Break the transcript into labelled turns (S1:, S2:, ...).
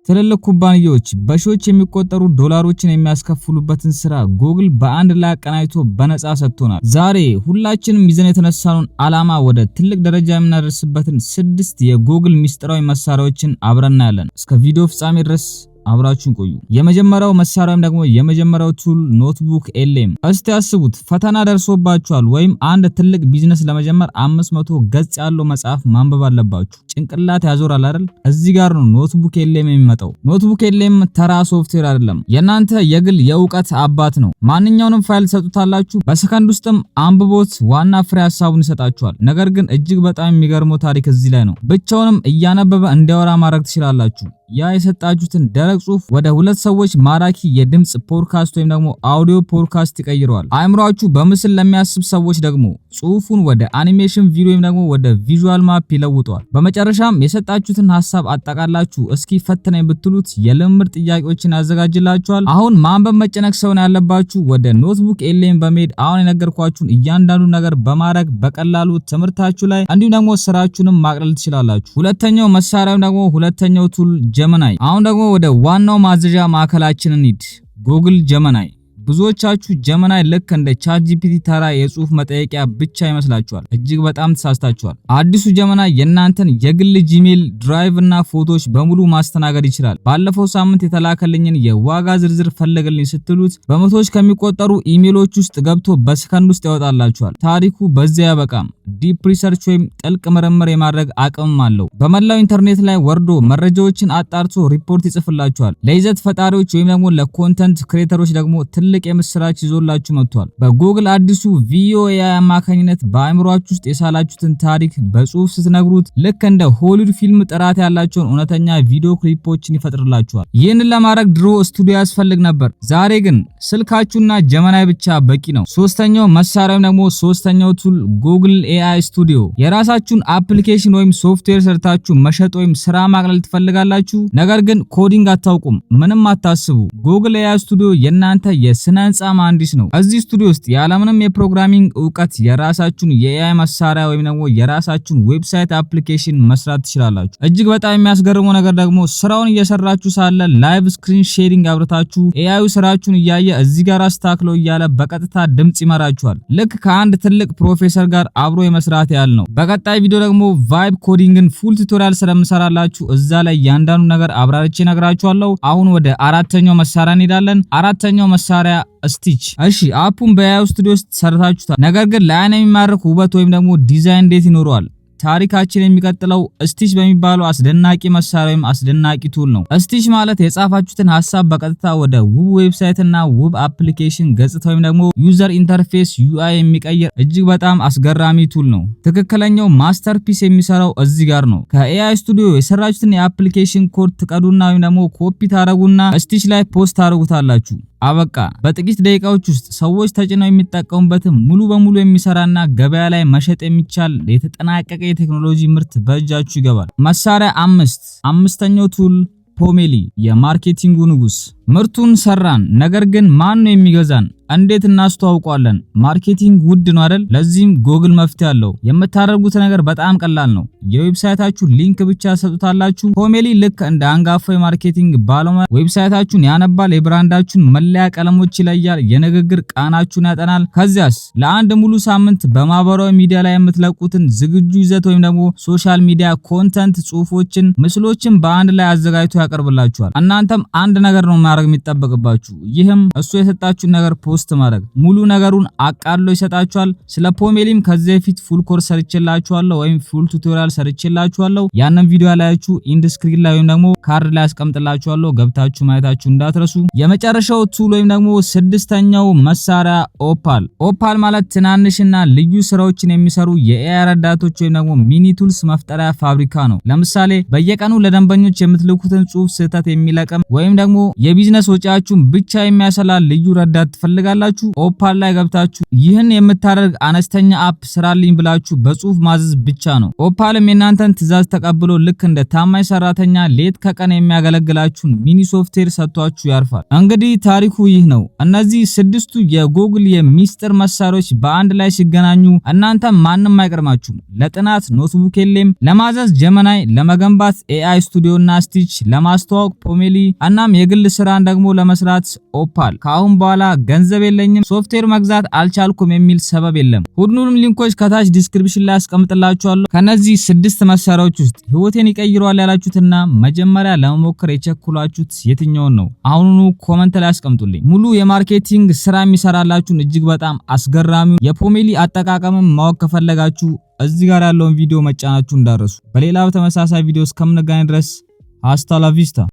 S1: ትልልቅ ኩባንያዎች በሺዎች የሚቆጠሩ ዶላሮችን የሚያስከፍሉበትን ስራ ጉግል በአንድ ላይ አቀናጅቶ በነፃ ሰጥቶናል። ዛሬ ሁላችንም ይዘን የተነሳነውን ዓላማ ወደ ትልቅ ደረጃ የምናደርስበትን 6 የጉግል ሚስጥራዊ መሳሪያዎችን አብረን እናያለን። እስከ ቪዲዮ ፍጻሜ ድረስ አብራችሁን ቆዩ። የመጀመሪያው መሳሪያም ደግሞ የመጀመሪያው ቱል ኖትቡክ ኤልኤም። እስቲ ያስቡት፣ ፈተና ደርሶባችኋል ወይም አንድ ትልቅ ቢዝነስ ለመጀመር 500 ገጽ ያለው መጽሐፍ ማንበብ አለባችሁ። ጭንቅላት ያዞራል አይደል? እዚህ ጋር ነው ኖትቡክ ኤልኤም የሚመጣው። ኖትቡክ ኤልኤም ተራ ሶፍትዌር አይደለም፣ የናንተ የግል የእውቀት አባት ነው። ማንኛውንም ፋይል ትሰጡታላችሁ፣ በሰከንድ ውስጥም አንብቦት ዋና ፍሬ ሐሳቡን ይሰጣችኋል። ነገር ግን እጅግ በጣም የሚገርመው ታሪክ እዚህ ላይ ነው። ብቻውንም እያነበበ እንዲያወራ ማድረግ ትችላላችሁ። ያ የሰጣችሁትን ደረቅ ጽሁፍ ወደ 2 ሰዎች ማራኪ የድምጽ ፖድካስት ወይም ደግሞ አውዲዮ ፖድካስት ይቀይረዋል። አእምሯችሁ በምስል ለሚያስብ ሰዎች ደግሞ ጽሁፉን ወደ አኒሜሽን ቪዲዮ ወይም ደግሞ ወደ ቪዥዋል ማፕ ይለውጠዋል። በመጨረሻም የሰጣችሁትን ሐሳብ አጠቃላችሁ እስኪ ፈትነኝ ብትሉት የልምምድ ጥያቄዎችን ያዘጋጅላችኋል። አሁን ማንበብ መጨነቅ ሰውን ያለባችሁ ወደ ኖትቡክ ኤልኤም በመሄድ አሁን የነገርኳችሁን እያንዳንዱ ነገር በማድረግ በቀላሉ ትምህርታችሁ ላይ እንዲሁም ደግሞ ስራችሁንም ማቅለል ትችላላችሁ። ሁለተኛው መሳሪያው ደግሞ ሁለተኛው ቱል ጀመናይ። አሁን ደግሞ ወደ ዋናው ማዘዣ ማዕከላችን እንሂድ፣ ጉግል ጀመናይ። ብዙዎቻችሁ ጀመናይ ልክ እንደ ቻት ጂፒቲ ተራ የጽሁፍ መጠየቂያ ብቻ ይመስላችኋል። እጅግ በጣም ተሳስታችኋል። አዲሱ ጀመናይ የእናንተን የግል ጂሜል፣ ድራይቭ እና ፎቶዎች በሙሉ ማስተናገድ ይችላል። ባለፈው ሳምንት የተላከልኝን የዋጋ ዝርዝር ፈለገልኝ ስትሉት በመቶዎች ከሚቆጠሩ ኢሜሎች ውስጥ ገብቶ በሰከንድ ውስጥ ያወጣላችኋል። ታሪኩ በዚያ ያበቃም። ዲፕ ሪሰርች ወይም ጥልቅ ምርምር የማድረግ አቅምም አለው። በመላው ኢንተርኔት ላይ ወርዶ መረጃዎችን አጣርቶ ሪፖርት ይጽፍላችኋል። ለይዘት ፈጣሪዎች ወይም ደግሞ ለኮንተንት ክሬተሮች ደግሞ ትልቅ የምስራች ይዞላችሁ መጥቷል። በጉግል አዲሱ ቪኦኤ አማካኝነት በአእምሯችሁ ውስጥ የሳላችሁትን ታሪክ በጽሁፍ ስትነግሩት ልክ እንደ ሆሊውድ ፊልም ጥራት ያላቸውን እውነተኛ ቪዲዮ ክሊፖችን ይፈጥርላችኋል። ይህንን ለማድረግ ድሮ ስቱዲዮ ያስፈልግ ነበር። ዛሬ ግን ስልካችሁና ጀመናይ ብቻ በቂ ነው። ሶስተኛው መሳሪያው ደግሞ ሶስተኛው ቱል ጉግል ኤአይ ስቱዲዮ። የራሳችሁን አፕሊኬሽን ወይም ሶፍትዌር ሰርታችሁ መሸጥ ወይም ስራ ማቅለል ትፈልጋላችሁ፣ ነገር ግን ኮዲንግ አታውቁም? ምንም አታስቡ። ጉግል ኤአይ ስቱዲዮ የናንተ የስነ ህንጻ መሐንዲስ ነው። እዚህ ስቱዲዮ ውስጥ ያለምንም የፕሮግራሚንግ ዕውቀት የራሳችሁን የኤአይ መሳሪያ ወይም ደግሞ የራሳችሁን ዌብሳይት አፕሊኬሽን መስራት ትችላላችሁ። እጅግ በጣም የሚያስገርመው ነገር ደግሞ ስራውን እየሰራችሁ ሳለ ላይቭ ስክሪን ሼሪንግ አብርታችሁ ኤአዩ ስራችሁን እያየ እዚህ ጋር አስተካክለው እያለ በቀጥታ ድምጽ ይመራችኋል። ልክ ከአንድ ትልቅ ፕሮፌሰር ጋር አብሮ የመስራት ያህል ነው። በቀጣይ ቪዲዮ ደግሞ ቫይብ ኮዲንግን ፉል ቱቶሪያል ስለምሰራላችሁ እዛ ላይ ያንዳንዱ ነገር አብራርቼ ነግራችኋለሁ። አሁን ወደ አራተኛው መሳሪያ እንሄዳለን። አራተኛው መሳሪያ ስቲች። እሺ አፑን በኤአይ ስቱዲዮ ውስጥ ሰርታችሁታል። ነገር ግን ለአይን የሚማርክ ውበት ወይም ደግሞ ዲዛይን እንዴት ይኖረዋል? ታሪካችን የሚቀጥለው ስቲች በሚባለው አስደናቂ መሳሪያ ወይም አስደናቂ ቱል ነው። ስቲች ማለት የጻፋችሁትን ሐሳብ በቀጥታ ወደ ውብ ዌብሳይት እና ውብ አፕሊኬሽን ገጽታ ወይም ደግሞ ዩዘር ኢንተርፌስ ዩአይ የሚቀይር እጅግ በጣም አስገራሚ ቱል ነው። ትክክለኛው ማስተርፒስ የሚሰራው እዚህ ጋር ነው። ከኤአይ ስቱዲዮ የሰራችሁትን የአፕሊኬሽን ኮድ ትቀዱና ወይም ደግሞ ኮፒ ታረጉና ስቲች ላይ ፖስት ታረጉታላችሁ። አበቃ። በጥቂት ደቂቃዎች ውስጥ ሰዎች ተጭነው የሚጠቀሙበትን ሙሉ በሙሉ የሚሰራና ገበያ ላይ መሸጥ የሚቻል የተጠናቀቀ የቴክኖሎጂ ምርት በእጃችሁ ይገባል። መሳሪያ 5 አምስተኛው ቱል ፖሜሊ፣ የማርኬቲንጉ ንጉስ። ምርቱን ሰራን፣ ነገር ግን ማን ነው የሚገዛን? እንዴት እናስተዋውቀዋለን? ማርኬቲንግ ውድ ነው አይደል? ለዚህም ጉግል መፍትሄ አለው። የምታደርጉት ነገር በጣም ቀላል ነው። የዌብሳይታችሁ ሊንክ ብቻ ሰጡታላችሁ። ፖሜሊ ልክ እንደ አንጋፋው የማርኬቲንግ ባለሙያ ዌብሳይታችሁን ያነባል፣ የብራንዳችሁን መለያ ቀለሞች ይለያል፣ የንግግር ቃናችሁን ያጠናል። ከዚያስ ለአንድ ሙሉ ሳምንት በማህበራዊ ሚዲያ ላይ የምትለቁትን ዝግጁ ይዘት ወይም ደግሞ ሶሻል ሚዲያ ኮንተንት፣ ጽሁፎችን፣ ምስሎችን በአንድ ላይ አዘጋጅቶ ያቀርብላችኋል። እናንተም አንድ ነገር ነው ማድረግ የሚጠበቅባችሁ፣ ይህም እሱ የሰጣችሁን ነገር ፖስት ማድረግ። ሙሉ ነገሩን አቃሎ ይሰጣችኋል። ስለ ፖሜሊም ከዚህ በፊት ፉል ኮርስ ሰርቼላችኋለሁ ወይም ፉል ቱቶሪያል ሰርቼላችኋለሁ። ያንን ቪዲዮ ያላችሁ ኢንድ ስክሪን ላይ ወይም ደግሞ ካርድ ላይ አስቀምጥላችኋለሁ፣ ገብታችሁ ማየታችሁ እንዳትረሱ። የመጨረሻው ቱል ወይም ደግሞ ስድስተኛው መሳሪያ ኦፓል። ኦፓል ማለት ትናንሽና ልዩ ስራዎችን የሚሰሩ የኤአይ ረዳቶች ወይም ደግሞ ሚኒ ቱልስ መፍጠሪያ ፋብሪካ ነው። ለምሳሌ በየቀኑ ለደንበኞች የምትልኩትን ጽሁፍ ስህተት የሚለቅም ወይም ደግሞ የቢዝነስ ወጪያችሁን ብቻ የሚያሰላ ልዩ ረዳት ትፈልጋላችሁ? ኦፓል ላይ ገብታችሁ ይህን የምታደርግ አነስተኛ አፕ ስራልኝ ብላችሁ በጽሁፍ ማዘዝ ብቻ ነው። ኦፓልም የናንተን ትዕዛዝ ተቀብሎ ልክ እንደ ታማኝ ሰራተኛ ሌት ከቀን የሚያገለግላችሁን ሚኒ ሶፍትዌር ሰጥቷችሁ ያርፋል። እንግዲህ ታሪኩ ይህ ነው። እነዚህ ስድስቱ የጉግል የሚስጥር መሳሪያዎች በአንድ ላይ ሲገናኙ እናንተ ማንም አይቀርማችሁም። ለጥናት ኖትቡክ ኤልኤም፣ ለማዘዝ ጀመናይ፣ ለመገንባት ኤአይ ስቱዲዮ እና ስቲች፣ ለማስተዋወቅ ፖሜሊ እናም የግል ስራን ደግሞ ለመስራት ኦፓል። ከአሁን በኋላ ገንዘብ የለኝም ሶፍትዌር መግዛት አልቻልኩም የሚል ሰበብ የለም። ሁሉንም ሊንኮች ከታች ዲስክሪፕሽን ላይ አስቀምጥላችኋለሁ። ከነዚህ 6 መሳሪያዎች ውስጥ ህይወቴን ይቀይረዋል ያላችሁትና መጀመሪያ ለመሞከር የቸኩላችሁት የትኛውን ነው? አሁኑኑ ኮመንት ላይ አስቀምጡልኝ። ሙሉ የማርኬቲንግ ስራ የሚሰራላችሁን እጅግ በጣም አስገራሚውን የፖሜሊ አጠቃቀምን ማወቅ ከፈለጋችሁ እዚህ ጋር ያለውን ቪዲዮ መጫናችሁ እንዳረሱ። በሌላ በተመሳሳይ ቪዲዮ እስከምንገናኝ ድረስ hasta la vista።